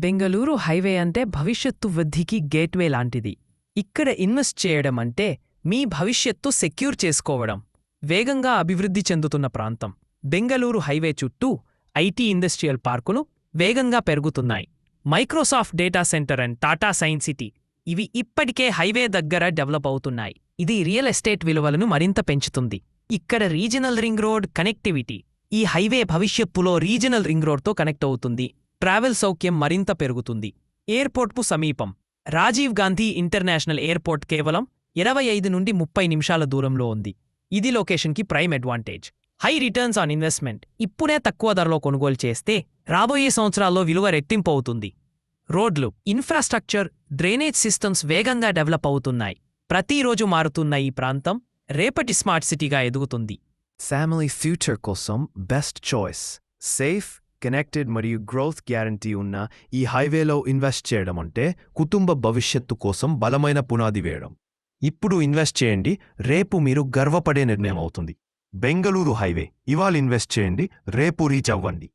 Bengaluru highway అంటే భవిష్యత్తు వృద్ధికి గేట్వే లాంటిది. ఇక్కడ ఇన్వెస్ట్ చేయడం అంటే మీ భవిష్యత్తు సెక్యూర్ చేసుకోవడం. వేగంగా అభివృద్ధి చెందుతున్న ప్రాంతం బెంగళూరు హైవే చుట్టూ ఐటీ ఇండస్ట్రియల్ పార్కులు వేగంగా పెరుగుతున్నాయి. Microsoft data centre and Tata science city ఇవి ఇప్పటికే హైవే దగ్గర డెవలప్ అవుతున్నాయి. ఇది రియల్ ఎస్టేట్ విలువలను మరింత పెంచుతుంది. ఇక్కడ రీజనల్ రింగ్ రోడ్ కనెక్టివిటీ, ఈ హైవే భవిష్యత్తులో రీజనల్ రింగ్ రోడ్తో కనెక్ట్ అవుతుంది. ట్రావెల్ సౌఖ్యం మరింత పెరుగుతుంది. ఎయిర్పోర్ట్కు సమీపం రాజీవ్ గాంధీ ఇంటర్నేషనల్ ఎయిర్పోర్ట్ కేవలం 25 నుండి 30 నిమిషాల దూరంలో ఉంది. ఇది లొకేషన్కి prime advantage. High returns on investment. ఇప్పుడే తక్కువ ధరలో కొనుగోలు చేస్తే రాబోయే సంవత్సరాల్లో విలువ రెట్టింపు అవుతుంది. రోడ్లు, ఇన్ఫ్రాస్ట్రక్చర్, డ్రైనేజ్ సిస్టమ్స్ వేగంగా డెవలప్ అవుతున్నాయి. ప్రతిరోజు మారుతున్న ఈ ప్రాంతం రేపటి స్మార్ట్ సిటీగా ఎదుగుతుంది. ఫ్యామిలీ ఫ్యూచర్ కోసం బెస్ట్ చాయిస్. సేఫ్, కనెక్టెడ్ మరియు గ్రోత్ గ్యారంటీ ఉన్న ఈ హైవేలో ఇన్వెస్ట్ చేయడం అంటే కుటుంబ భవిష్యత్తు కోసం బలమైన పునాది వేయడం. ఇప్పుడు ఇన్వెస్ట్ చేయండి, రేపు మీరు గర్వపడే నిర్ణయం అవుతుంది. బెంగళూరు హైవే. ఇవాళ ఇన్వెస్ట్ చేయండి, రేపు రీచ్ అవ్వండి.